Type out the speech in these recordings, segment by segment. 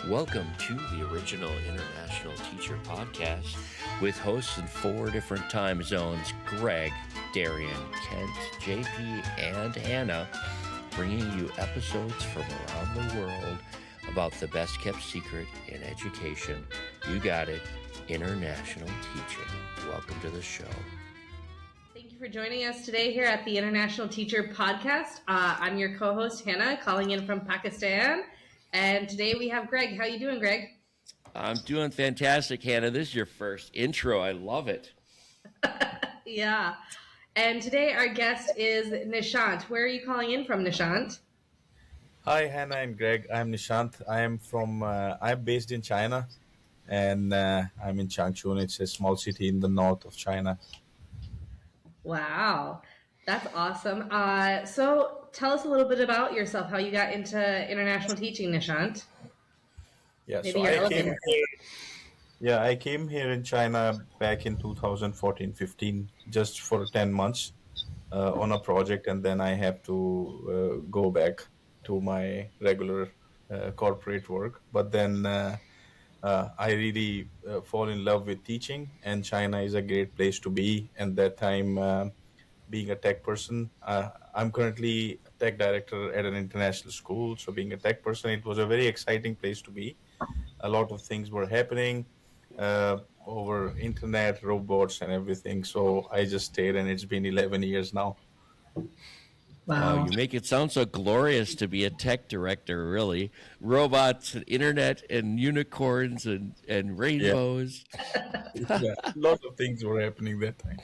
Welcome to the original International Teacher Podcast with hosts in 4 different time zones: Greg, Darian, Kent, JP, and Hannah, bringing you episodes from around the world about the best kept secret in education. You got it, international teaching. Welcome to the show. Thank you for joining us today here at the International Teacher Podcast. I'm your co-host, Hannah, calling in from Pakistan. And today we have Greg. How you doing, Greg? I'm doing fantastic, Hannah. This is your first intro. I love it. Yeah. And today our guest is Nishant. Where are you calling in from, Nishant? Hi, Hannah and Greg. I'm Nishant. I'm based in China, and I'm in Changchun. It's a small city in the north of China. Wow. That's awesome. So tell us a little bit about yourself, how you got into international teaching, Nishant. Yeah, Maybe so your I elevator. I came here in China back in 2014-15, just for 10 months on a project, and then I have to go back to my regular corporate work. But then I really fall in love with teaching, and China is a great place to be. And that time, being a tech person, I'm currently a tech director at an international school. So, being a tech person, it was a very exciting place to be. A lot of things were happening over internet, robots, and everything. So, I just stayed, and it's been 11 years now. Wow, Wow. you make it sound so glorious to be a tech director, really. Robots and internet and unicorns and Yeah, rainbows. yeah. A lot of things were happening that time.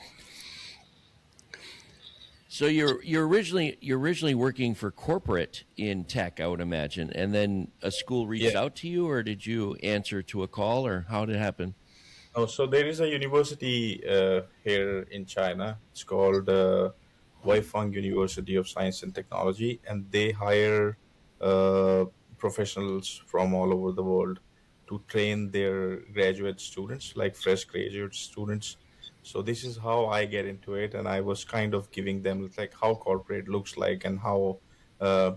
So you're originally working for corporate in tech, I would imagine, and then a school reached Yeah. out to you, or did you answer to a call, or how did it happen? Oh, so there is a university here in China. It's called Weifang University of Science and Technology, and they hire uh, professionals from all over the world to train their graduate students, like fresh graduate students. So this is how I get into it, and I was kind of giving them like how corporate looks like and how uh,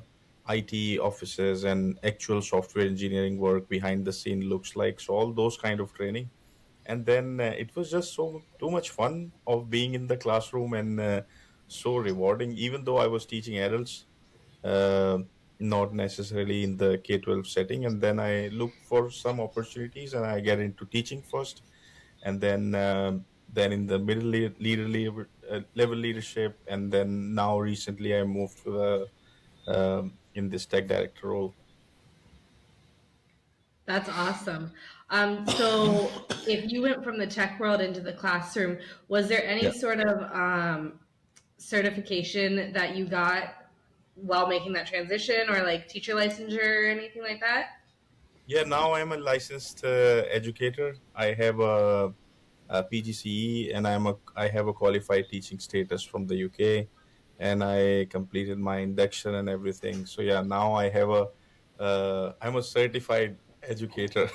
IT offices and actual software engineering work behind the scene looks like. So all those kind of training, and then it was just so too much fun of being in the classroom, and so rewarding, even though I was teaching adults, uh, not necessarily in the K-12 setting. And then I look for some opportunities, and I get into teaching first, and then in the level leadership, and then now recently I moved to the in this tech director role. That's awesome. So if you went from the tech world into the classroom, was there any Yeah. sort of certification that you got while making that transition, or like teacher licensure or anything like that? Yeah, now I'm a licensed educator. I have a PGCE, and I have a qualified teaching status from the UK, and I completed my induction and everything. So yeah, now I'm a certified educator.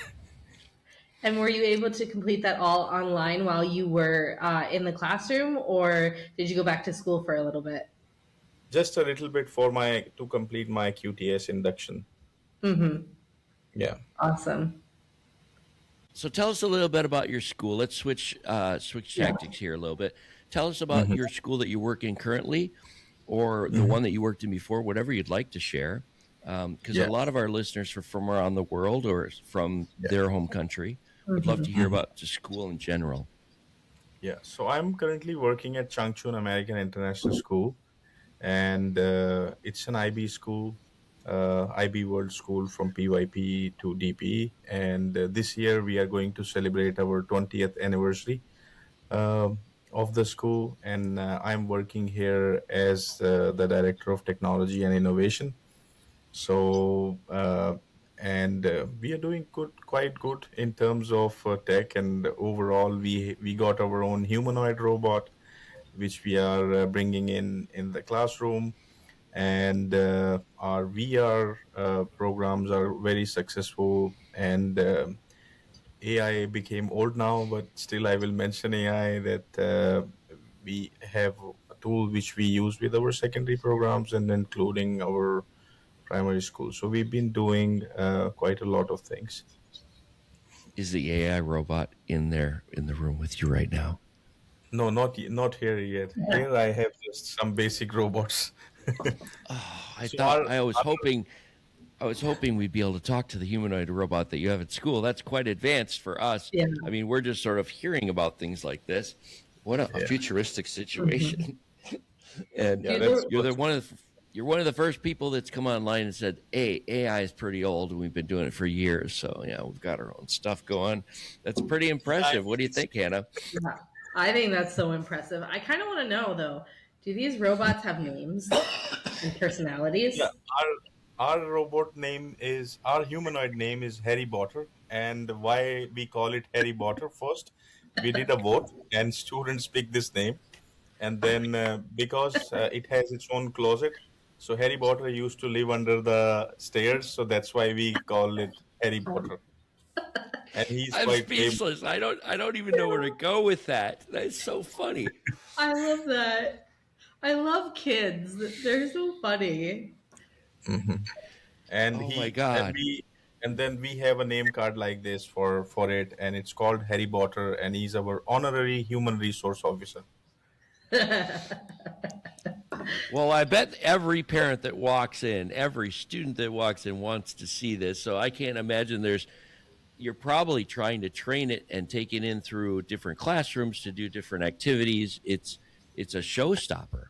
And were you able to complete that all online while you were in the classroom, or did you go back to school for a little bit? Just a little bit for my to complete my QTS induction. Mm-hmm. Yeah. Awesome. So tell us a little bit about your school. Let's switch Yeah. tactics here a little bit. Tell us about Hmm. your school that you work in currently, or the Hmm. one that you worked in before, whatever you'd like to share. Because a Yeah. lot of our listeners are from around the world or from Yeah. their home country. Would love to Mm-hmm. hear Mhm. about the school in general. Yeah. So I'm currently working at Changchun American International School, and it's an IB school, IB World School from PYP to DP. And this year we are going to celebrate our 20th anniversary of the school, and I'm working here as the Director of Technology and Innovation. So, and we are doing quite good in terms of tech, and overall, we got our own humanoid robot, which we are bringing in the classroom, and our VR programs are very successful. And AI became old now, but still, I will mention AI that we have a tool which we use with our secondary programs, and including our primary school. So we've been doing quite a lot of things. Is the AI robot in there in the room with you right now? No, not here yet. Here I have just some basic robots. Oh, So our I was hoping we'd be able to talk to the humanoid robot that you have at school. That's quite advanced for us. Yeah. I mean, we're just sort of hearing about things like this. What a yeah futuristic Mhm. situation! And yeah Do that's the, you're what. you're one of the first people that's come online and said, "Hey, AI is pretty old, and we've been doing it for years. So yeah, we've got our own stuff going." That's pretty Yeah, I impressive. What think do you it's think, Hannah? yeah, I think that's so impressive. I kind of want to know though, do these robots have names and yeah. personalities? Our robot name is our humanoid name is Harry Potter, and why we call it Harry Potter? First, we did a vote, and students picked this name, and then because it has its own closet, so Harry Potter used to live under the stairs, so that's why we call it Harry Potter, and he's I'm quite famous. speechless. I don't even know where to go with that. That's so funny. I love that. I love kids. They're so funny. Mhm. And Oh my he god. and then we have a name card like this for it, and it's called Harry Potter, and he's our honorary human resource officer. Well, I bet every parent that walks in, every student that walks in wants to see this. So I can't imagine you're probably trying to train it and take it in through different classrooms to do different activities. It's a showstopper.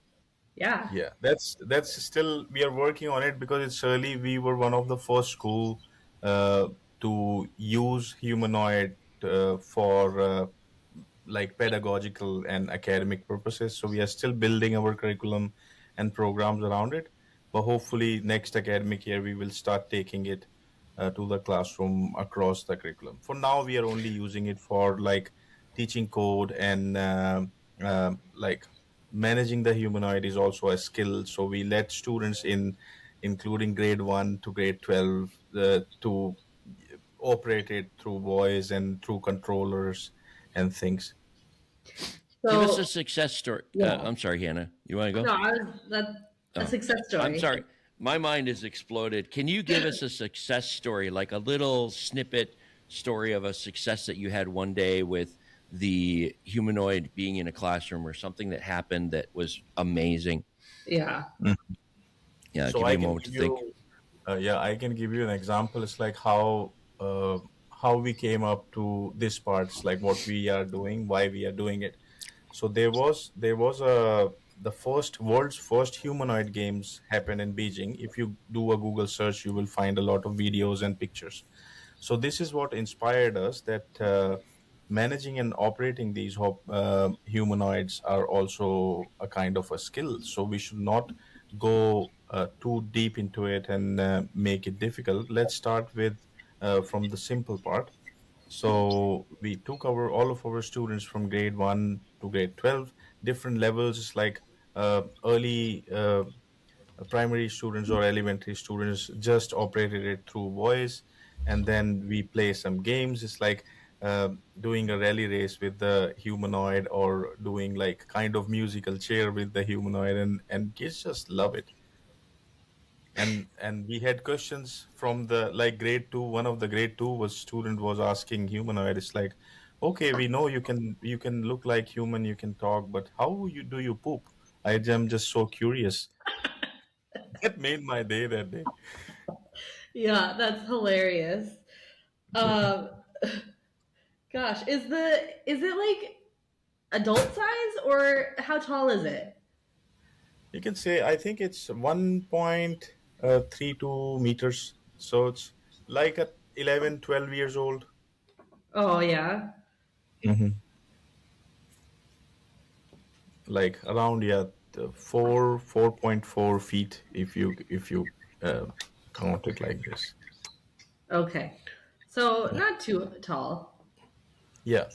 Yeah. Yeah, that's still we are working on it because it's early. We were one of the first school uh, to use humanoid for like pedagogical and academic purposes. So we are still building our curriculum and programs around it. But hopefully next academic year we will start taking it to the classroom across the curriculum. For now, we are only using it for like teaching code and like managing the humanoid is also a skill. So we let students in, including grade 1 to grade 12, to operate it through voice and through controllers and things. Give us a So success story. yeah. I'm sorry, Hannah. You want to go? No, I was that a Oh, success I'm story. sorry. My mind has exploded. Can you give us a success story, like a little snippet story of a success that you had one day with the humanoid being in a classroom or something that happened that was amazing? Yeah. Yeah, So give I you a can moment to give think. you, yeah, I can give you an example. It's like uh, how we came up to this parts, like what we are doing, why we are doing it. So there was a the first world's first humanoid games happened in Beijing. If you do a Google search, you will find a lot of videos and pictures. So this is what inspired us that managing and operating these humanoids are also a kind of a skill. So we should not go too deep into it and make it difficult. Let's start with from the simple part. So we took our all of our students from grade 1 to grade 12, different levels like early primary students or elementary students just operated it through voice, and then we play some games. It's like doing a rally race with the humanoid or doing like kind of musical chair with the humanoid, and kids just love it. And we had questions from the like grade 2. One of the grade 2 was student was asking humanoid, it's like, okay, we know you can look like human, you can talk, but how you do you poop? I am just so curious. That made my day that day. Yeah, that's hilarious. Yeah. Um, gosh, is it like adult size or how tall is it? You can say, I think it's 1.32 meters. So it's like at 11, 12 years old. Oh yeah. Hmm. Like around, yeah, 4.4 feet if you uh, count it like this. Okay. So Yeah. not too tall. Yeah.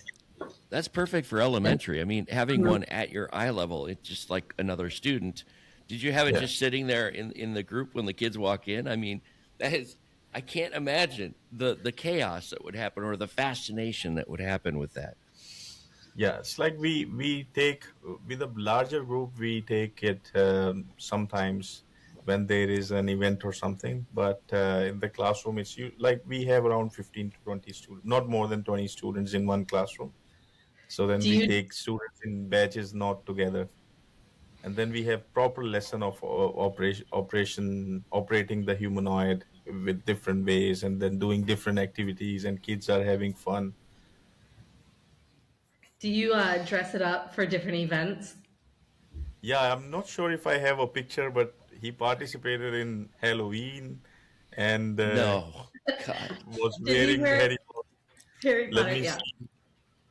That's perfect for elementary. I mean, having one at your eye level, it's just like another student. Did you have it Yeah. just sitting there in the group when the kids walk in? I mean, that is, I can't imagine the chaos that would happen or the fascination that would happen with that. Yeah, it's like we take with a larger group, we take it sometimes when there is an event or something. But in the classroom, like we have around 15 to 20 students, not more than 20 students in one classroom. So then Do we you take students in batches, not together. And then we have proper lesson of operating the humanoid with different ways, and then doing different activities, and kids are having fun. dress it up for different events? Yeah, I'm not sure if I have a picture, but he participated in Halloween and No, God. was Did he wearing wear Harry Potter. Harry Let Potter? me Yeah. see.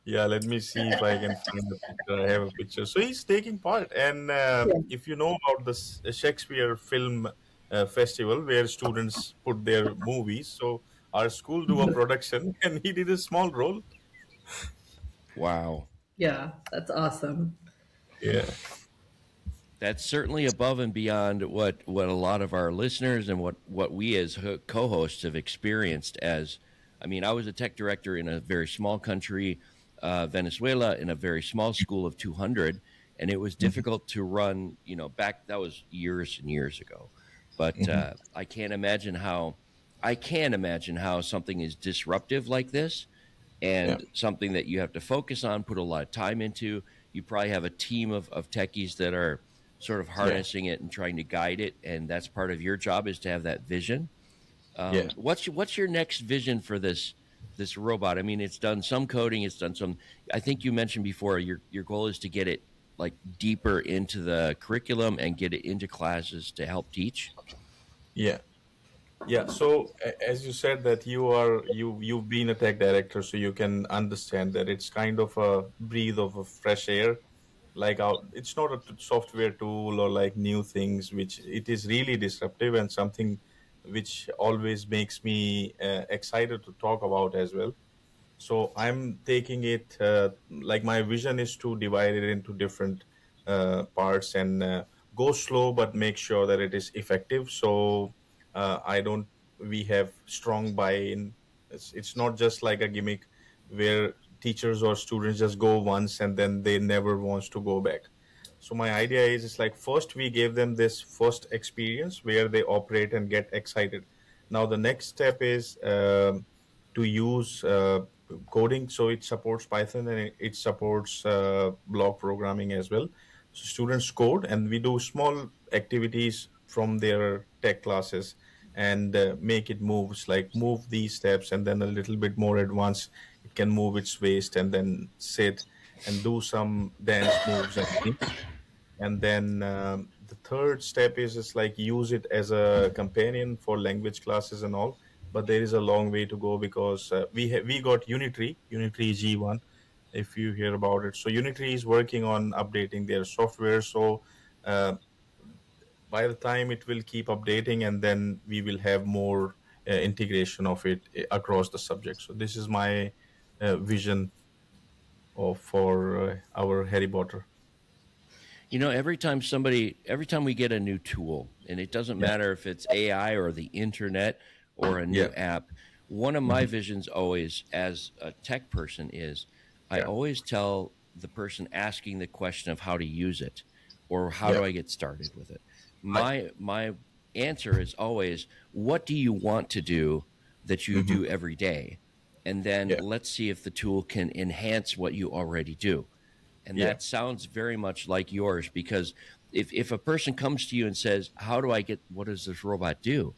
Yeah, let me see if I can find the picture. I have a picture. So he's taking part. And Yeah. if you know about the Shakespeare Film Festival, where students put their movies, so our school do a production, and he did a small role. Wow. Yeah, that's awesome. Yeah, That's certainly above and beyond what a lot of our listeners and what we as co-hosts have experienced. As I mean, I was a tech director in a very small country, Venezuela, in a very small school of 200, and it was hmm difficult to run. Back that was years and years ago, but hmm I can imagine how something is disruptive like this yeah, and something that you have to focus on, put a lot of time into. You probably have a team of techies that are sort of yeah, harnessing it and trying to guide it, and that's part of your job is to have that vision. yeah. What's your next vision for this robot? I mean, it's done some coding, it's done some. I think you mentioned before your goal is to get it like deeper into the curriculum and get it into classes to help teach. Yeah. Yeah, so as you said that you've been a tech director, so you can understand that it's kind of a breathe of a fresh air. Like it's not a software tool or like new things, which it is really disruptive and something which always makes me excited to talk about as well. So I'm taking it like my vision is to divide it into different parts and go slow, but make sure that it is effective. So I don't. We have strong buy-in. It's not just like a gimmick where teachers or students just go once and then they never wants to go back. So my idea is it's like first we gave them this first experience where they operate and get excited. Now the next step is to use coding. So it supports Python and it supports block programming as well. So students code and we do small activities from their tech classes and make it moves like move these steps and then a little bit more advanced. It can move its waist and then sit and do some dance moves and things. And then the third step is like use it as a companion for language classes and all. But there is a long way to go because we got Unitree G1, if you hear about it. So Unitree is working on updating their software. So uh, by the time it will keep updating, and then we will have more integration of it across the subject. So this is my vision for our Harry Potter. Every time we get a new tool, and it doesn't Yeah, matter if it's AI or the internet or a new yeah, app, one of my hmm visions always as a tech person is I yeah, always tell the person asking the question of how to use it or how yeah. do I get started with it. I, My answer is always, what do you want to do that you hmm do every day? And then Yeah, let's see if the tool can enhance what you already do. And yeah, that sounds very much like yours because if a person comes to you and says, how do I get, what does this robot do?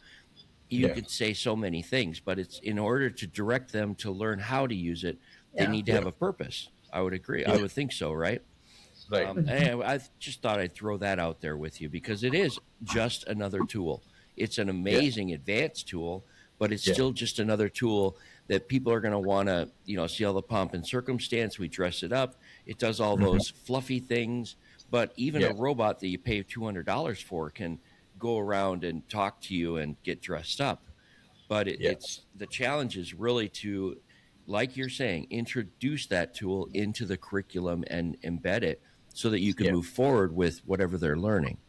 You yeah, could say so many things, but it's in order to direct them to learn how to use it, they Yeah. need to yeah, have a purpose. I would agree. I yeah. would think so, right? Right. And I just thought I'd throw that out there with you because it is just another tool. It's an Yeah, amazing advanced tool, but it's yeah, still just another tool that people are going to want to, see all the pomp and circumstance. We dress it up. It does all hmm those fluffy things. But even yeah, a robot that you pay $200 for can go around and talk to you and get dressed up. But yeah, it's the challenge is really to, like you're saying, introduce that tool into the curriculum and embed it so that you can yeah, move forward with whatever they're learning.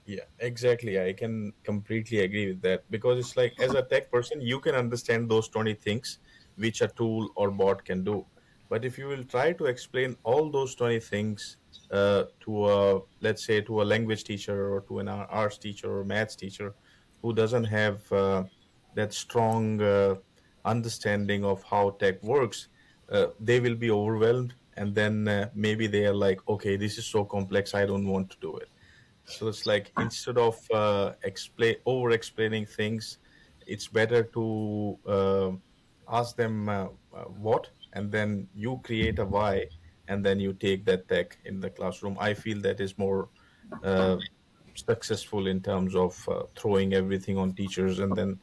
yeah. Exactly. I can completely agree with that because it's like as a tech person, you can understand those 20 things which a tool or bot can do. But if you will try to explain all those 20 things to a, let's say, to a language teacher or to an arts teacher or maths teacher who doesn't have that strong understanding of how tech works. They will be overwhelmed, and then maybe they are like, okay, this is so complex, I don't want to do it. So it's like, instead of explain over explaining things, it's better to ask them what, and then you create a why, and then you take that tech in the classroom. I feel that is more uh, successful in terms of throwing everything on teachers and then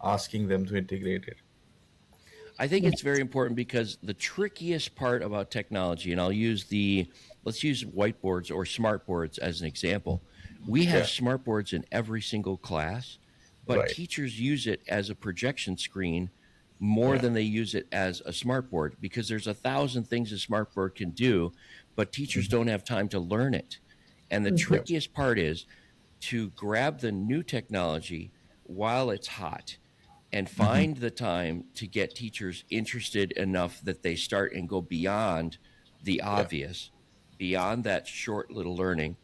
asking them to integrate it. I think it's very important because the trickiest part about technology, and let's use whiteboards or smartboards as an example. We have Yeah, smartboards in every single class, but right. teachers use it as a projection screen more Yeah. than they use it as a smartboard because there's 1,000 things a smartboard can do, but teachers Mhm. don't have time to learn it. And the Yeah. trickiest part is to grab the new technology while it's hot and Hmm. find the time to get teachers interested enough that they start and go beyond the Yeah. obvious, beyond that short little learning,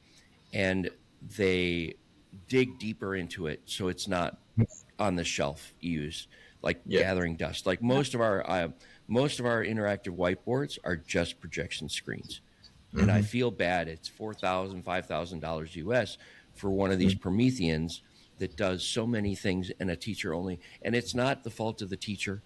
and they dig deeper into it so it's not on the shelf used like Yeah. gathering dust. Like most of our interactive whiteboards are just projection screens, and I Hmm. feel bad. It's $4,000, $5,000 US for one of these Hmm. Prometheans that does so many things, and a teacher only. And it's not the fault of the teacher.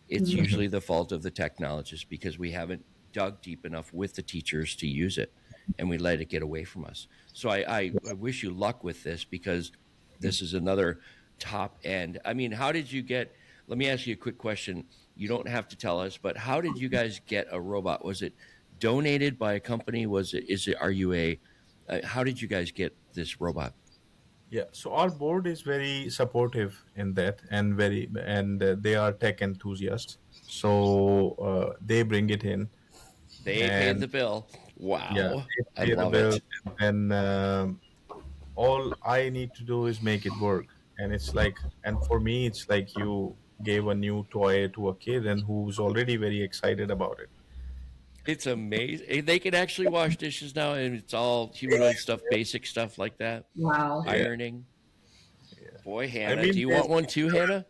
It's Mhm. usually the fault of the technologist because we haven't dug deep enough with the teachers to use it, and we let it get away from us. So I wish you luck with this because this is another top end. I mean, how did you get? Let me ask you a quick question. You don't have to tell us, but how did you guys get a robot? Was it donated by a company? Was it? Is it? Are you a? How did you guys get this robot? Yeah, so our board is very supportive in that, and they are tech enthusiasts. So they bring it in, They paid and the bill. yeah, Wow, I they pay the love bill, it. and then all I need to do is make it work. And it's like, and for me, it's like you gave a new toy to a kid and who's already very excited about it. It's amazing. They can actually wash dishes now, and it's all humanoid stuff, basic stuff like that. Wow. Yeah, Ironing. yeah. Boy, I Hannah, do mean, you there's want one too, Hannah?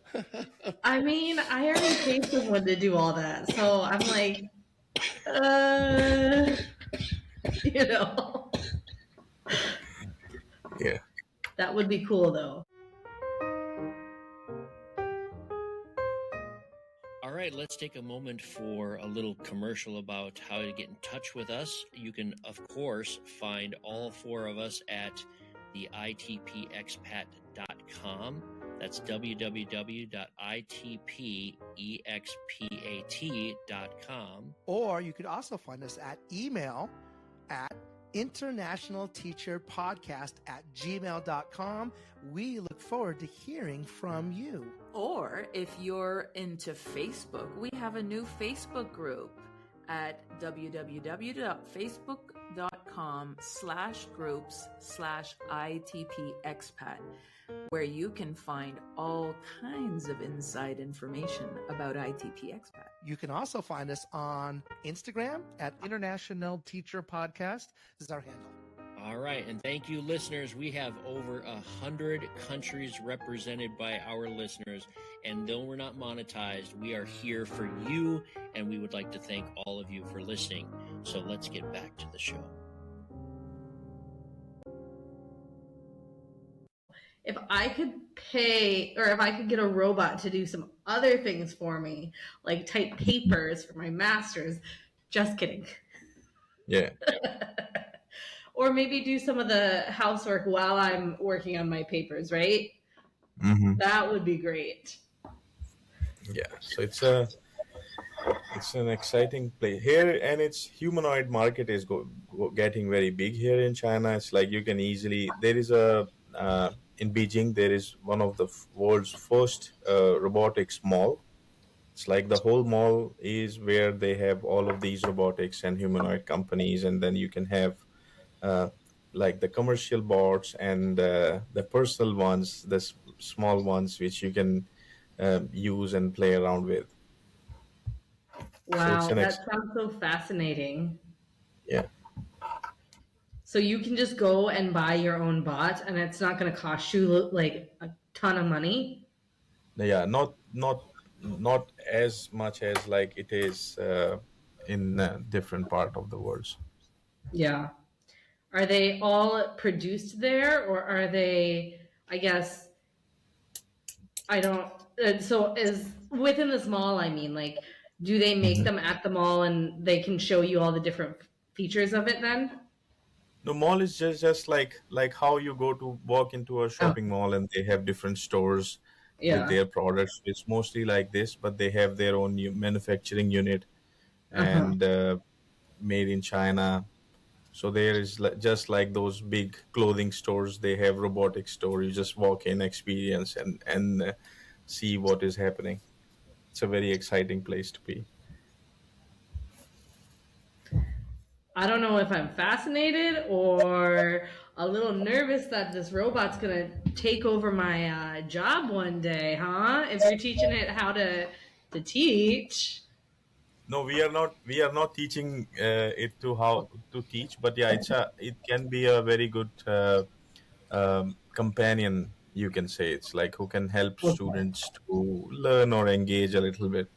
I mean, I already paid someone to do all that, so I'm like, uh, you know, yeah. that would be cool though. All right, let's take a moment for a little commercial about how to get in touch with us. You can, of course, find all four of us at the itpexpat.com. That's www.itpexpat.com. Or you could also find us at email at internationalteacherpodcast@gmail.com. We look forward to hearing from you. Or if you're into Facebook, we have a new Facebook group at www.facebook.com/groups/ITPexpat, where you can find all kinds of inside information about ITP Expat. You can also find us on Instagram at International Teacher Podcast. This is our handle. All right, and thank you, listeners. We have over 100 countries represented by our listeners, and though we're not monetized, we are here for you, and we would like to thank all of you for listening. So let's get back to the show. If I could pay, or if I could get a robot to do some other things for me, like type papers for my master's, just kidding. Yeah. Or maybe do some of the housework while I'm working on my papers, right? Hmm. That would be great. Yeah. So it's an exciting play here, and its humanoid market is getting very big here in China. It's like you can easily, there is a in Beijing there is one of the world's first robotics mall. It's like the whole mall is where they have all of these robotics and humanoid companies, and then you can have uh, like the commercial bots and the personal ones, the small ones which you can use and play around with. So it's Wow, an that sounds so fascinating. yeah. So you can just go and buy your own bot, and it's not going to cost you like a ton of money. Yeah, not as much as like it is in different part of the world. Yeah. Are they all produced there, or are they, I guess, I don't, so is within this mall, I mean, like, do they make Mhm. them at the mall and they can show you all the different features of it then? The mall is just like how you go to walk into a Oh, shopping mall and they have different stores with yeah. their products. It's mostly like this, but they have their own manufacturing unit Uh-huh. and made in China. So there is just like those big clothing stores. They have robotic store. You just walk in, experience, and see what is happening. It's a very exciting place to be. I don't know if I'm fascinated or a little nervous that this robot's gonna take over my job one day, huh? If you're teaching it how to teach. No, we are not teaching it to how to teach, but yeah, it can be a very good companion. You can say it's like who can help Okay. students to learn or engage a little bit.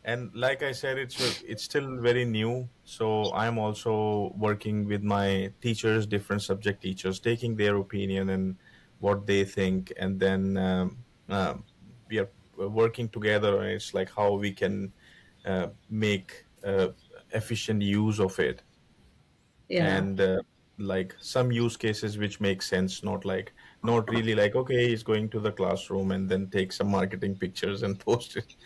And like I said, it's still very new. So I'm also working with my teachers, different subject teachers, taking their opinion and what they think, and then we are working together. And it's like how we can make efficient use of it, Yeah. and like some use cases which make sense, not really like okay, he's going to the classroom and then take some marketing pictures and post it.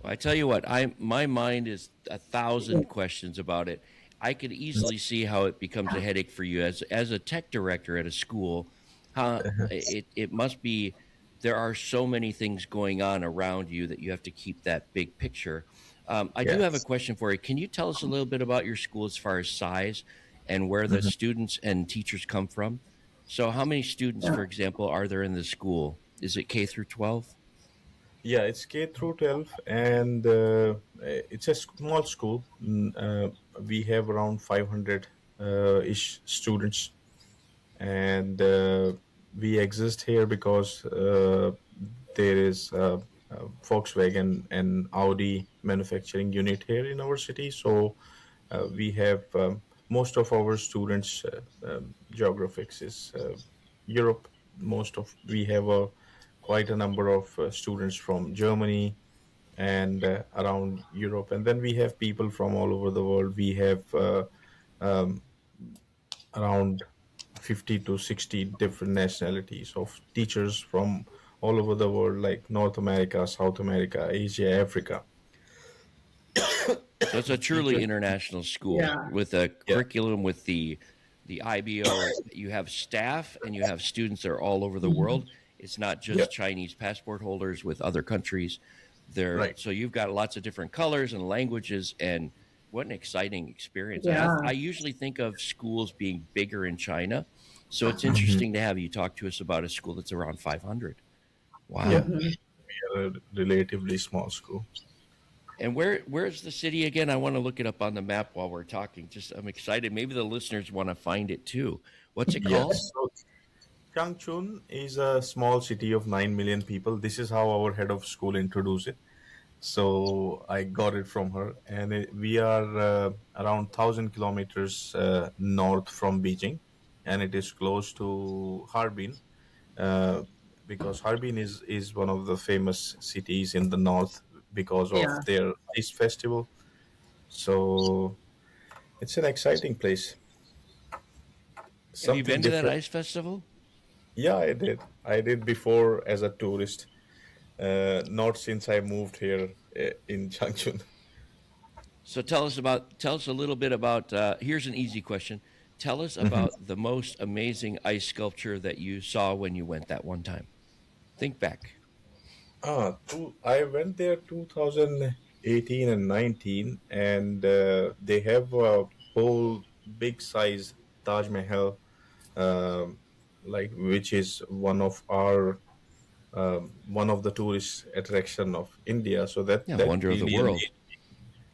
I tell you what, I my mind is 1,000 questions about it. I could easily see how it becomes a headache for you as a tech director at a school. It must be there are so many things going on around you that you have to keep that big picture. I do Yeah. have a question for you. Can you tell us a little bit about your school as far as size and where the students and teachers come from? So, how many students, for example, are there in the school? Is it K through 12? Yeah, it's K through 12, and it's a small school. We have around 500 ish students, and we exist here because there is Volkswagen and Audi manufacturing unit here in our city. So we have most of our students geographics is Europe. Most of we have a quite a number of students from Germany and around Europe, and then we have people from all over the world. We have um, around 50 to 60 different nationalities of teachers from all over the world, like North America, South America, Asia, Africa. So it's a truly Teachers, international school Yeah. with a yeah, curriculum with the IBO. You have staff and you have students that are all over the world. It's not yeah, just Chinese passport holders with other countries. There, right. so you've got lots of different colors and languages, and what an exciting experience! I Yeah. usually think of schools being bigger in China, so it's Mhm. interesting to have you talk to us about a school that's around 500. Yeah, Wow! Mhm. we are a relatively small school. And where's the city again? I want to look it up on the map while we're talking. Just I'm excited. Maybe the listeners want to find it too. What's it called? Yes. So Changchun is a small city of 9 million people. This is how our head of school introduced it. So I got it from her. And we are around 1,000 kilometers north from Beijing. And it is close to Harbin, uh, because Harbin is one of the famous cities in the north because of Yeah. their ice festival. So it's an exciting place. Have you Something been to that different. ice festival? Yeah, I did. I did before as a tourist, not since I moved here in Changchun. So tell us a little bit about. Here's an easy question. Tell us Mhm. about the most amazing ice sculpture that you saw when you went that one time. Think back. I went there 2018 and 19, and they have a whole big size Taj Mahal, um, like which is one of the tourist attraction of India. So that Yeah, that wonder of the really world. amazed.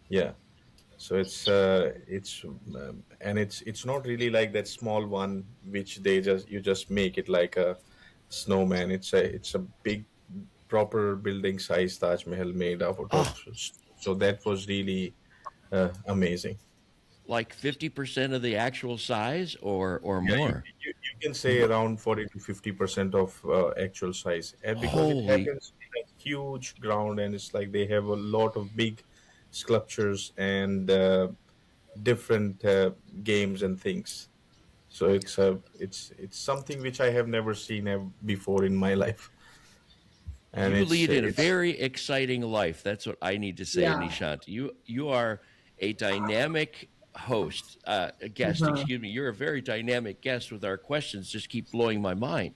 Yeah. So and it's not really like that small one which you just make it like a snowman. It's a big proper building size Taj Mahal made out of. Oh, So that was really amazing. like 50% of the actual size or Yeah, more? you can say around 40 to 50% of actual size, and because it Holy, happens in a huge ground, and it's like they have a lot of big sculptures and different games and things. So it's something which I have never seen before in my life, and you lead in a it's very exciting life. That's what I need to say, Yeah. Nishant. You are a dynamic host, a guest, Uh-huh. excuse me. You're a very dynamic guest with our questions just keep blowing my mind.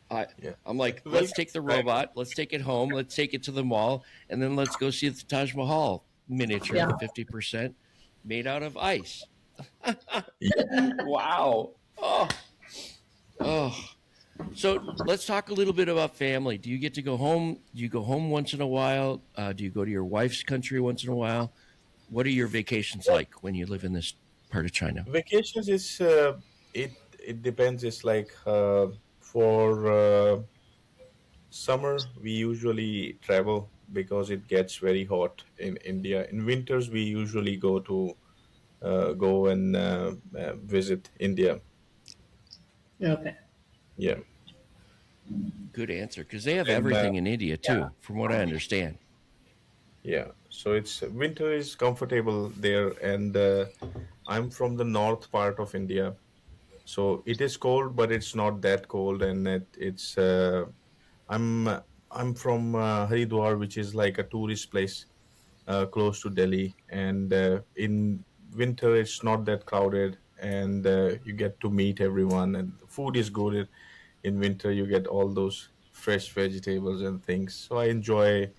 I yeah. I'm like, Well, let's take the robot, let's take it home, let's take it to the mall, and then let's go see the Taj Mahal miniature, Yeah. 50% made out of ice. yeah, Wow. Oh. So let's talk a little bit about family. Do you get to go home? Do you go home once in a while? Do you go to your wife's country once in a while? What are your vacations like when you live in this part of China? vacations is it depends. It's like for summer, we usually travel because it gets very hot in India. In winters, we usually go and visit India. Okay. Yeah, Good answer, because they have and everything in India Yeah. too, from what I understand. yeah. So it's winter is comfortable there, and I'm from the north part of India, so it is cold, but it's not that cold, and I'm I'm from Haridwar, which is like a tourist place close to Delhi, and in winter it's not that crowded, and you get to meet everyone, and the food is good. In winter, you get all those fresh vegetables and things. So I enjoy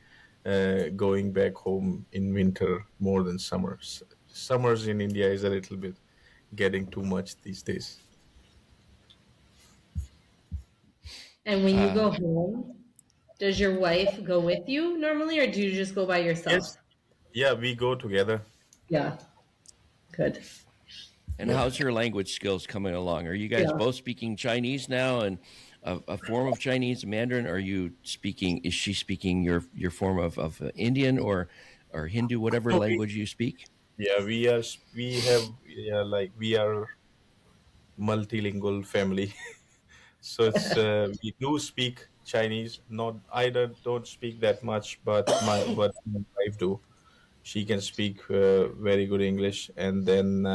going back home in winter more than summers. Summers in India is a little bit getting too much these days. And when you Uh, go home, does your wife go with you normally, or do you just go by yourself? Yes, yeah, we go together. Yeah. Good. and Yeah. how's her language skills coming along? Are you guys Yeah. both speaking Chinese now, and a form of Chinese, Mandarin? Are you speaking? Is she speaking your form of Indian or Hindu, whatever So language you speak? yeah, we have yeah, like we are multilingual family. So we do speak Chinese. Not I don't speak that much, but my wife do. She can speak very good English, and then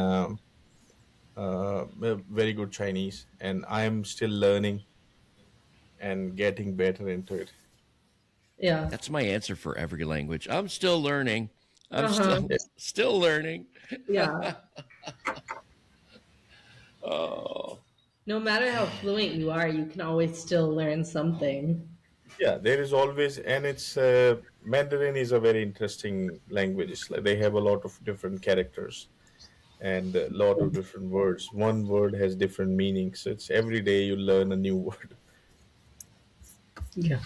very good Chinese. And I'm still learning and getting better into it. Yeah. That's my answer for every language. I'm still learning. I'm Uh-huh. still still learning. Yeah. Oh, No matter how fluent you are, you can always still learn something. Yeah, there is always, and it's Mandarin is a very interesting language. It's like they have a lot of different characters and a lot of different words. One word has different meanings. So it's every day you learn a new word. Yeah.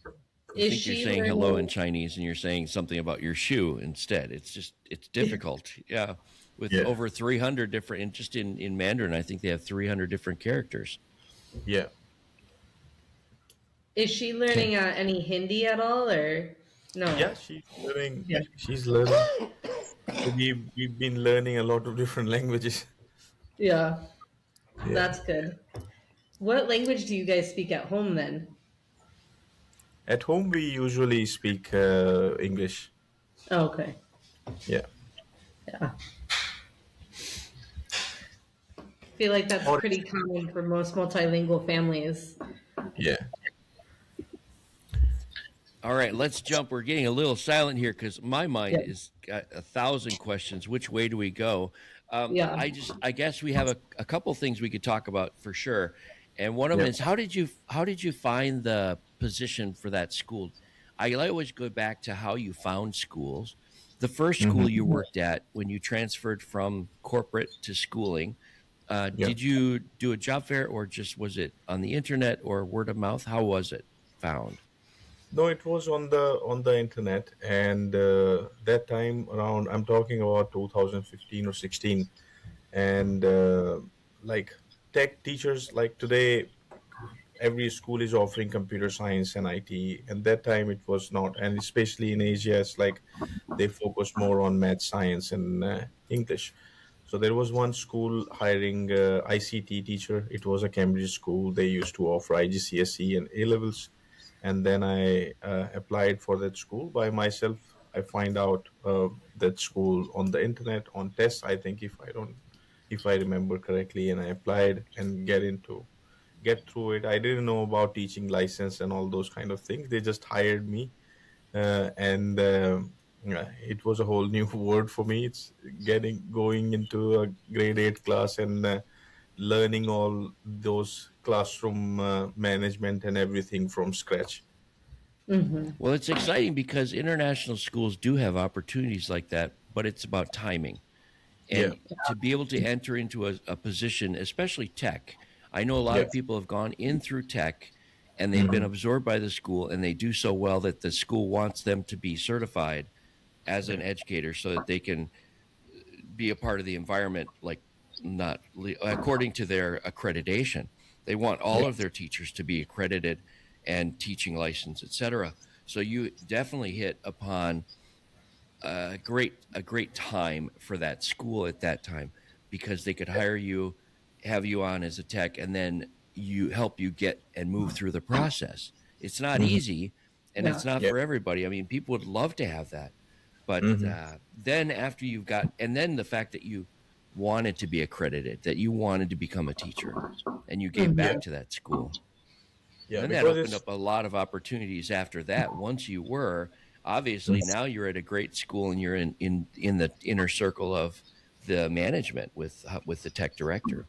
I Is think you're she saying hello in learning? Chinese and you're saying something about your shoe instead. It's difficult. Yeah. With Yeah, over 300 different, and just in Mandarin, I think they have 300 different characters. yeah, Is she learning any Hindi at all, or no? yeah. She's learning. Yeah. She's learning. So we've been learning a lot of different languages. Yeah. Yeah. That's good. What language do you guys speak at home then? At home, we usually speak English. Oh, okay. Yeah. Yeah. I feel like that's Or pretty common for most multilingual families. yeah. All right, let's jump. We're getting a little silent here because my mind Yeah. is got 1,000 questions. Which way do we go? Yeah. I guess we have a couple things we could talk about for sure. And one of them Yeah. is how did you find the position for that school? I always go back to how you found schools. The first Hmm. school you worked at when you transferred from corporate to schooling, Yeah. did you do a job fair or just was it on the internet or word of mouth? How was it found? No, it was on the internet, and that time around, I'm talking about 2015 or 16, and like tech teachers like today, every school is offering computer science and IT, and that time it was not, and especially in Asia, it's like they focus more on math, science, and English. So there was one school hiring ICT teacher. It was a Cambridge school. They used to offer IGCSE and A levels, and then I applied for that school by myself. I find out that school on the internet on tests. I think if I remember correctly, and I applied and get through it. I didn't know about teaching license and all those kind of things. They just hired me, and yeah, it was a whole new world for me. It's getting going into a grade 8 class and learning all those classroom management and everything from scratch. Mm-hmm. Well, it's exciting because international schools do have opportunities like that, but it's about timing. Yeah, And to be able to enter into a position, especially tech, I know a lot yeah. of people have gone in through tech and they've been Hmm. absorbed by the school and they do so well that the school wants them to be certified as an Yeah, educator so that they can be a part of the environment, like not according to their accreditation. They want yeah. all of their teachers to be accredited and teaching license, etc. So you definitely hit upon a great time for that school at that time because they could hire you, have you on as a tech, and then you help you get and move through the process. It's not Hmm. easy, and Yeah. it's not Yeah. for everybody. I mean, people would love to have that, but Hmm. then after you've got, and then the fact that you wanted to be accredited, that you wanted to become a teacher, and you gave Yeah, back Mm-hmm. to that school, yeah. then that Because opened it's up a lot of opportunities after that. Once you were, obviously now you're at a great school and you're in the inner circle of the management with the tech director.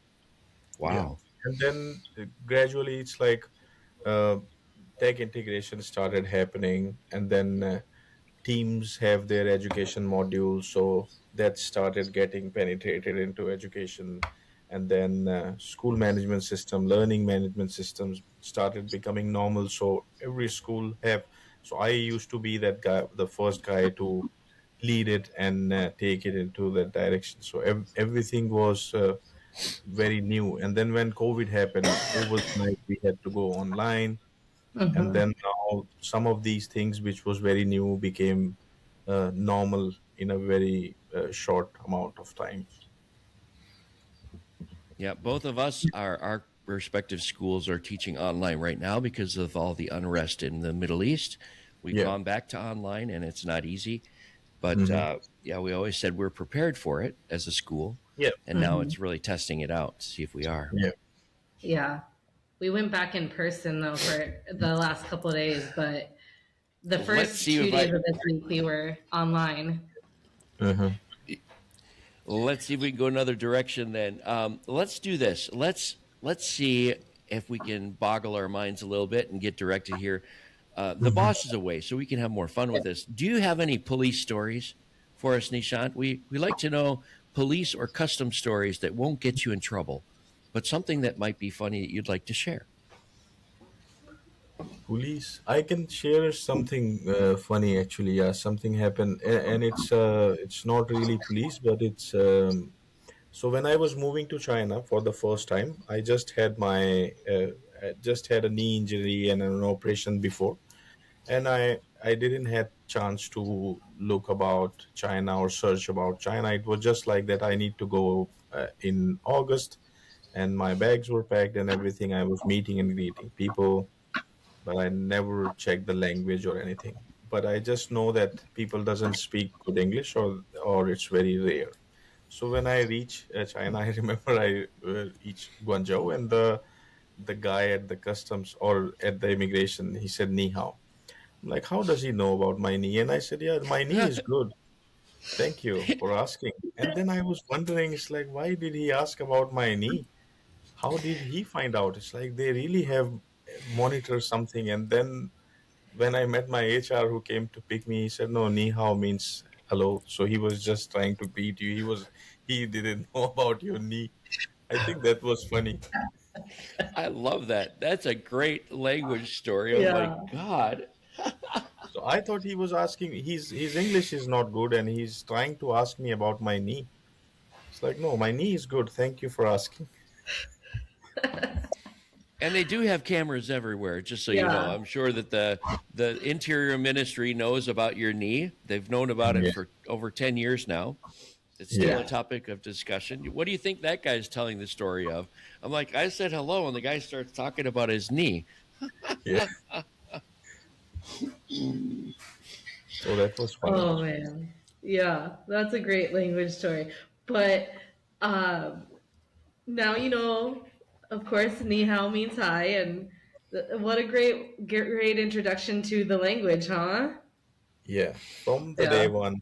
yeah, Wow. and then gradually it's like uh, tech integration started happening, and then teams have their education modules, so that started getting penetrated into education, and then school management system, learning management systems started becoming normal, so every school have. So I used to be that guy, the first guy to lead it and take it into that direction. So everything was very new, and then when COVID happened overnight, we had to go online, and Mm-hmm. then now some of these things which was very new became normal in a very short amount of time. Yeah, both of us are our respective schools are teaching online right now because of all the unrest in the Middle East. We've Yeah. gone back to online and it's not easy, but Hmm. yeah, we always said we're prepared for it as a school, Yeah. and now Mm-hmm. it's really testing it out to see if we are. Yeah. Yeah. We went back in person though for the last couple of days, but the Let's first see two if days I of this week we were online. Uh-huh. let's see if we can go another direction then. Let's do this. Let's see if we can boggle our minds a little bit and get directed here. The Hmm. boss is away, so we can have more fun with this. Do you have any police stories for us, Nishant? We like to know police or custom stories that won't get you in trouble, but something that might be funny that you'd like to share. Police. I can share something funny actually. Yeah, something happened, and it's not really police, but it's so when I was moving to China for the first time, I just had a knee injury and an operation before, and I didn't have chance to look about China or search about China. It was just like that. I need to go in August, and my bags were packed and everything. I was meeting and greeting people, but I never checked the language or anything. But I just know that people doesn't speak good English, or it's very rare. So when I reach China, I remember I reached Guangzhou, and the guy at the customs or at the immigration, he said ni hao. I'm like, how does he know about my knee? And I said, yeah, my knee is good. Thank you for asking. And then I was wondering, it's like, why did he ask about my knee? How did he find out? It's like they really have monitored something. And then when I met my HR who came to pick me, he said, no, ni hao means hello. So he was just trying to greet you. He didn't know about your knee. I think that was funny. I love that. That's a great language story. Oh my Yeah. God. So I thought he was asking. His English is not good, and he's trying to ask me about my knee. It's like, no, my knee is good. Thank you for asking. And they do have cameras everywhere, just so you know. Yeah. I'm sure that the Interior Ministry knows about your knee. They've known about it Yeah, for over 10 years now. It's still yeah, a topic of discussion. What do you think that guy's telling the story of? I'm like, I said hello, and the guy starts talking about his knee. yeah. So that was funny. Oh man. Yeah, that's a great language story. But um, now you know, of course, ni hao means hi, and what a great introduction to the language, huh? Yeah, from the day Yeah. one,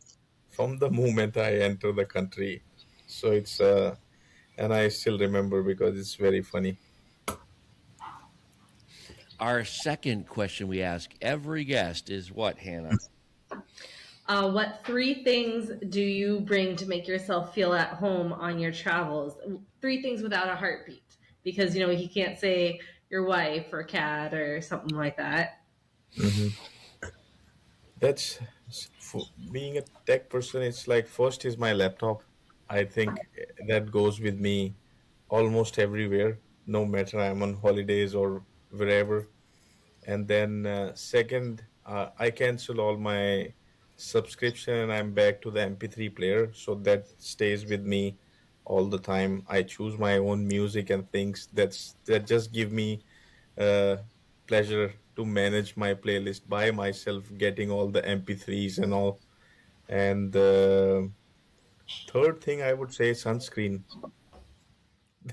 from the moment I enter the country. So it's and I still remember because it's very funny. Our second question we ask every guest is what, Hannah? What three things do you bring to make yourself feel at home on your travels? Three things without a heartbeat, because you know he can't say your wife or cat or something like that. Hmm. That's for being a tech person. It's like first is my laptop. I think that goes with me almost everywhere, no matter I'm on holidays or wherever. And then second, I cancel all my subscription and I'm back to the MP3 player, so that stays with me all the time. I choose my own music and things that just give me uh, pleasure to manage my playlist by myself, getting all the MP3s and all. And third thing I would say sunscreen.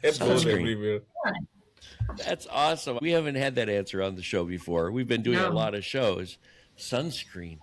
That goes Sunscreen. everywhere. That's awesome. We haven't had that answer on the show before. We've been doing a No. lot of shows. Sunscreen.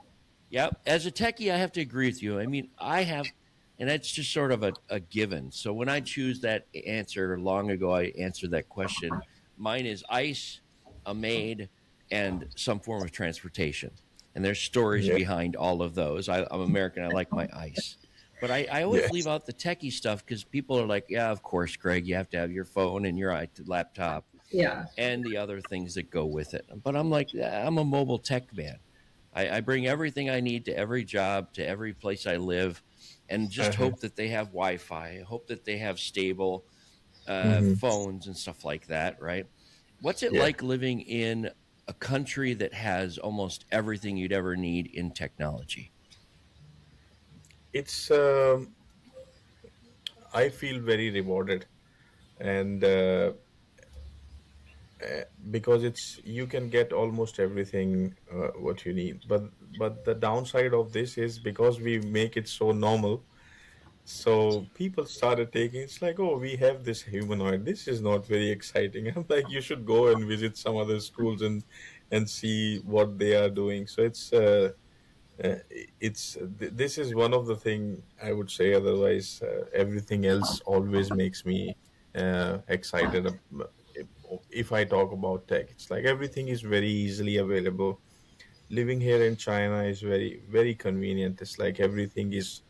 Yep. As a techie, I have to agree with you. I mean, I have, and that's just sort of a given. So when I choose that answer, long ago, I answered that question. Mine is ice, a maid, and some form of transportation. And there's stories Yeah, behind all of those. I'm American. I like my ice. But I always leave yes. out the techie stuff because people are like, yeah, of course, Greg, you have to have your phone and your laptop Yeah. and the other things that go with it. But I'm like, I'm a mobile tech man. I bring everything I need to every job, to every place I live, and just Uh-huh. hope that they have Wi-Fi. Hope that they have stable Hmm. phones and stuff like that. Right? What's it Yeah. like living in a country that has almost everything you'd ever need in technology? It's I feel very rewarded, and because it's you can get almost everything what you need. But the downside of this is because we make it so normal. So people started taking it's like, oh, we have this humanoid. This is not very exciting. I'm like, you should go and visit some other schools and see what they are doing. So this is one of the thing I would say. Otherwise, everything else always makes me excited. If I talk about tech, it's like everything is very easily available. Living here in China is very convenient. It's like everything is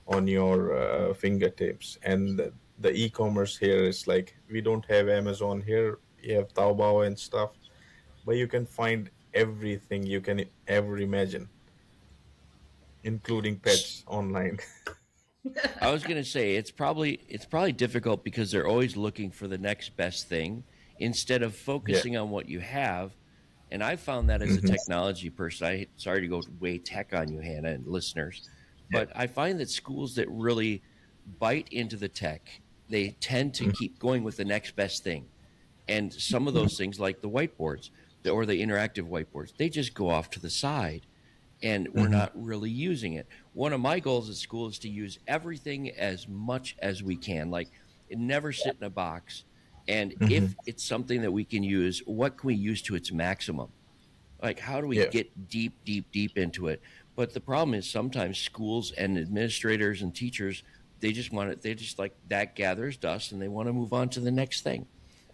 on your fingertips, and the e-commerce here is like we don't have Amazon here. You have Taobao and stuff, but you can find everything you can ever imagine, including pets online. I was going to say it's probably difficult because they're always looking for the next best thing instead of Yeah. focusing on what you have. And I found that as a Hmm. technology person, I sorry to go way tech on you, Hannah, and listeners, Yeah. but I find that schools that really bite into the tech, they tend to keep going with the next best thing. And some of those things, like the whiteboards or the interactive whiteboards, they just go off to the side and we're Hmm. not really using it. One of my goals at school is to use everything as much as we can. Like it never sit in a box. And Hmm. if it's something that we can use, what can we use to its maximum? Like how do we Yeah. get deep, deep, deep into it? But the problem is sometimes schools and administrators and teachers, they just want it, they just like that gathers dust and they want to move on to the next thing.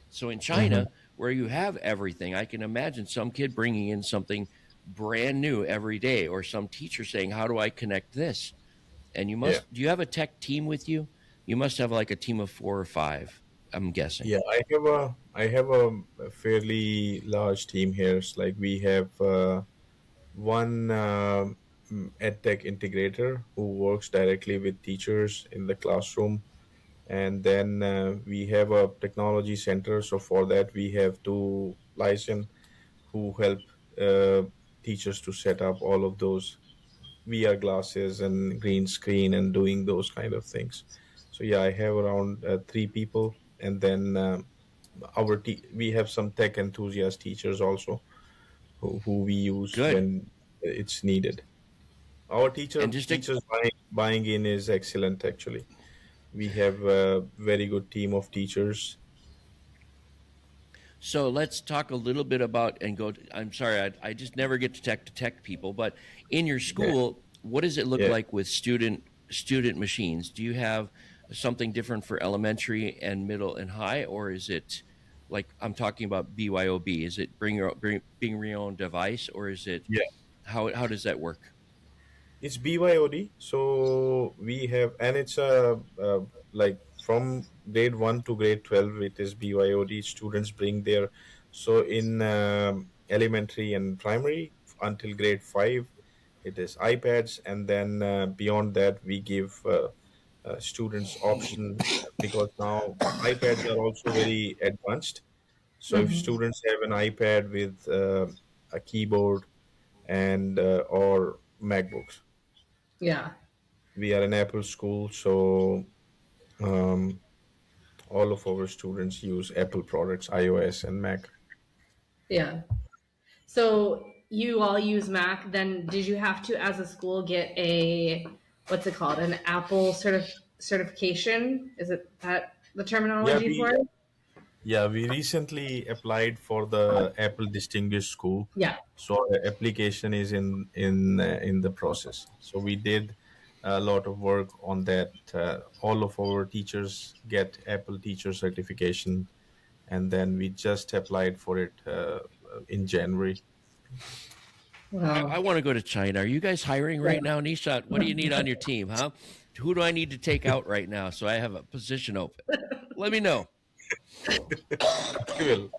So in Hmm. China, where you have everything, I can imagine some kid bringing in something brand new every day, or some teacher saying, "How do I connect this?" And you Yeah. must. Do you have a tech team with you? You must have like a team of 4 or 5. I'm guessing. Yeah. I have a fairly large team here. It's like we have one EdTech integrator who works directly with teachers in the classroom, and then we have a technology center. So for that, we have two license who help uh, teachers to set up all of those VR glasses and green screen and doing those kind of things. So yeah, I have around three people, and then we have some tech enthusiast teachers also who we use Good. when it's needed. Our And just to, teachers buying in is excellent actually. We have a very good team of teachers. so let's talk a little bit about and go. I'm sorry, I just never get to tech people, but in your Yeah, school, what does it look yeah. like with student machines? Do you have something different for elementary and middle and high, or is it like I'm talking about BYOB? Is it bring your own device, or is it Yeah. how does that work? It's BYOD. So we have, and it's like from grade 1 to grade 12, it is BYOD. Students bring their, so in elementary and primary until grade 5, it is iPads. And then beyond that, we give students option because now iPads are also very advanced. So if Hmm. students have an iPad with a keyboard and or MacBooks, Yeah. we are an Apple school, so um, all of our students use Apple products, iOS and Mac. Yeah. So you all use Mac. Then did you have to, as a school, get a what's it called, an Apple certification? Is it that the Yeah, terminology for we it? yeah we recently applied for the Apple Distinguished School, Yeah. so our application is in the process. So we did a lot of work on that. All of our teachers get Apple Teacher Certification, and then we just applied for it in January. Wow. I want to go to China. Are you guys hiring Yeah. right now, Nishat? What do you need on your team, huh? Who do I need to take out right now so I have a position open? Let me know. We will.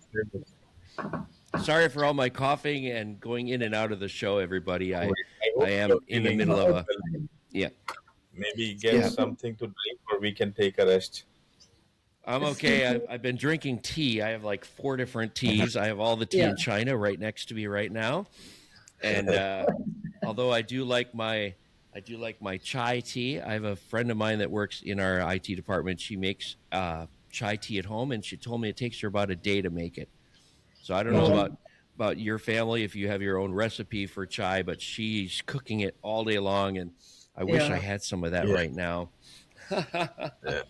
Sorry for all my coughing and going in and out of the show, everybody. I I hope you're am in the feeling middle of a well. yeah. Maybe get Yeah, something to drink, or we can take a rest. I'm okay. I've been drinking tea. I have like four different teas. I have all the tea Yeah. in China right next to me right now. And although I do like my chai tea. I have a friend of mine that works in our IT department. She makes chai tea at home, and she told me it takes her about a day to make it. So I don't know Yeah, about your family if you have your own recipe for chai, but she's cooking it all day long, and I wish I Yeah. had some of that yeah, right now. yeah,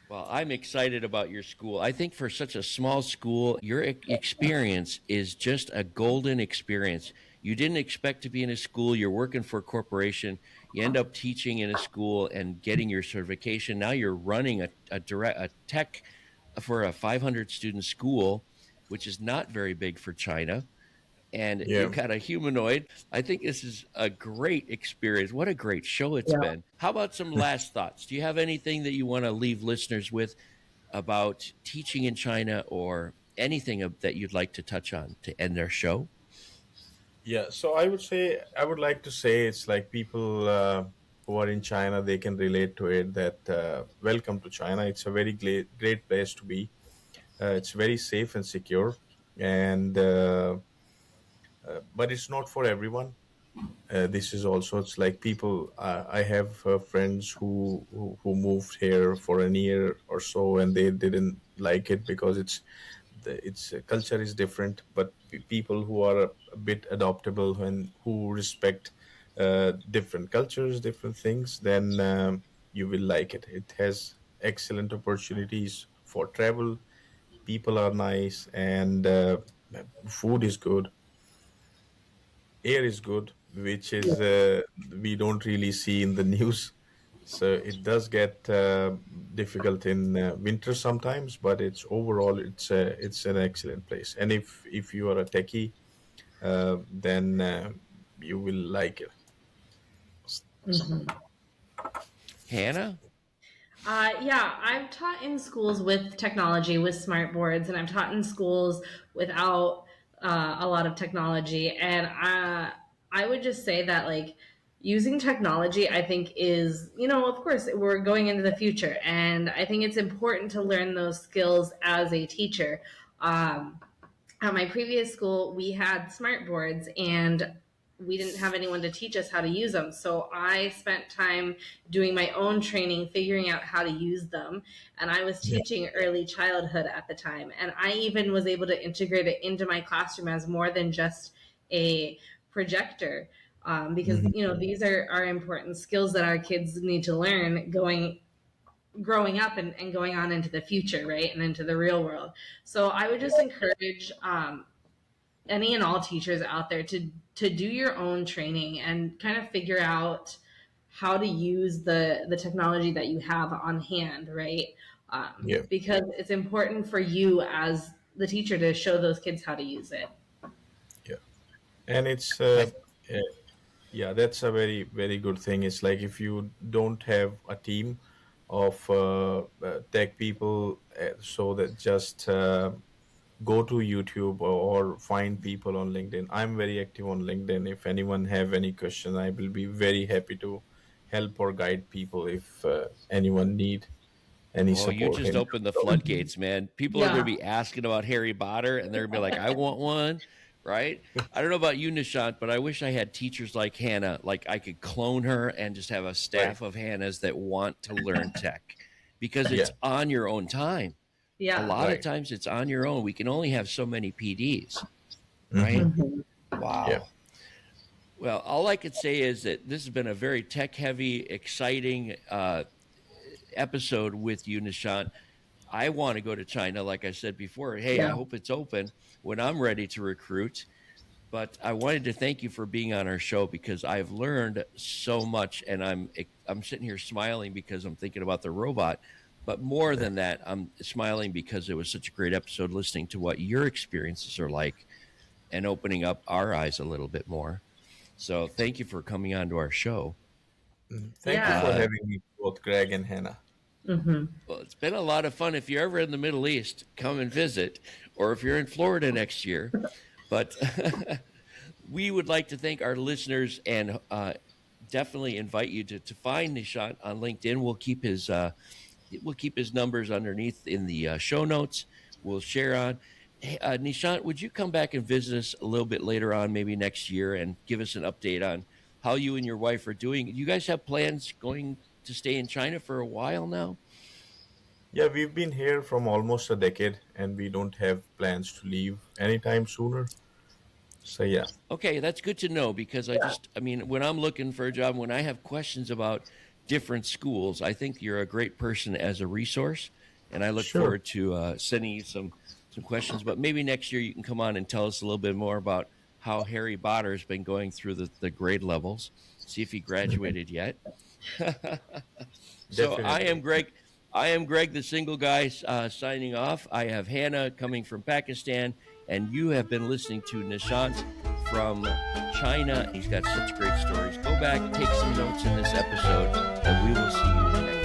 Well, I'm excited about your school. I think for such a small school, your experience is just a golden experience. You didn't expect to be in a school, you're working for a corporation, you end up teaching in a school and getting your certification. Now you're running a tech for a 500 student school, which is not very big for China, and yeah. you've got a humanoid. I think this is a great experience. What a great show it's Yeah. been. How about some last thoughts? Do you have anything that you want to leave listeners with about teaching in China or anything that you'd like to touch on to end our show? Yeah. So I would like to say it's like people who are in China, they can relate to it. That welcome to China. It's a very great place to be. It's very safe and secure, and but it's not for everyone. This is also, it's like people, I have friends who moved here for a year or so, and they didn't like it because its culture is different. But people who are a bit adaptable and who respect different cultures, different things, then you will like it. It has excellent opportunities for travel. People are nice, and food is good, air is good, which is we don't really see in the news. So it does get difficult in winter sometimes, but it's overall it's an excellent place. And if you are a techie, then you will like it. Mhm. Hannah? Yeah, I've taught in schools with technology, with smart boards, and I've taught in schools without. a lot of technology, and I would just say that like using technology, I think is, of course we're going into the future, and I think it's important to learn those skills as a teacher. At my previous school, we had smart boards, and we didn't have anyone to teach us how to use them. So I spent time doing my own training, figuring out how to use them. And I was teaching early childhood at the time. And I even was able to integrate it into my classroom as more than just a projector. Because, these are important skills that our kids need to learn growing up and going on into the future, right? And into the real world. So I would just encourage any and all teachers out there to do your own training and kind of figure out how to use the technology that you have on hand, right? Because it's important for you as the teacher to show those kids how to use it. Yeah. And it's yeah, that's a very, very good thing. It's like if you don't have a team of tech people, so that just go to YouTube or find people on LinkedIn. I'm very active on LinkedIn. If anyone have any question, I will be very happy to help or guide people if anyone need any Well, you support. just opened the floodgates, man. People are going to Yeah. be asking about Harry Potter, and they're going to be like, I want one, right? I don't know about you, Nishant, but I wish I had teachers like Hannah. Like I could clone her and just have a staff of Hannahs that want to learn tech because it's on your own time. Yeah. A lot of times it's on your own. We can only have so many PDs, right? Wow. Yeah. Well, all I could say is that this has been a very tech-heavy, exciting episode with you, Nishant. I want to go to China, like I said before. Hey, I hope it's open when I'm ready to recruit. But I wanted to thank you for being on our show because I've learned so much, and I'm sitting here smiling because I'm thinking about the robot. But more than that, I'm smiling because it was such a great episode listening to what your experiences are like and opening up our eyes a little bit more. So thank you for coming on to our show. Thank you for having me, both Greg and Hannah. Well, it's been a lot of fun. If you're ever in the Middle East, come and visit, or if you're in Florida next year. But we would like to thank our listeners and definitely invite you to find Nishant on LinkedIn. We'll keep his numbers underneath in the show notes. We'll share on. Hey, Nishant, would you come back and visit us a little bit later on, maybe next year, and give us an update on how you and your wife are doing? Do you guys have plans going to stay in China for a while now? Yeah, we've been here from almost a decade, and we don't have plans to leave anytime sooner. So, yeah. Okay, that's good to know because when I'm looking for a job, when I have questions about different schools, I think you're a great person as a resource, and I look forward to sending you some questions. But maybe next year you can come on and tell us a little bit more about how Harry Potter's been going through the grade levels, see if he graduated yet. So I am Greg, the single guy, signing off. I have Hannah coming from Pakistan, and you have been listening to Nishant from China. He's got such great stories. Go back, take some notes in this episode, and we will see you next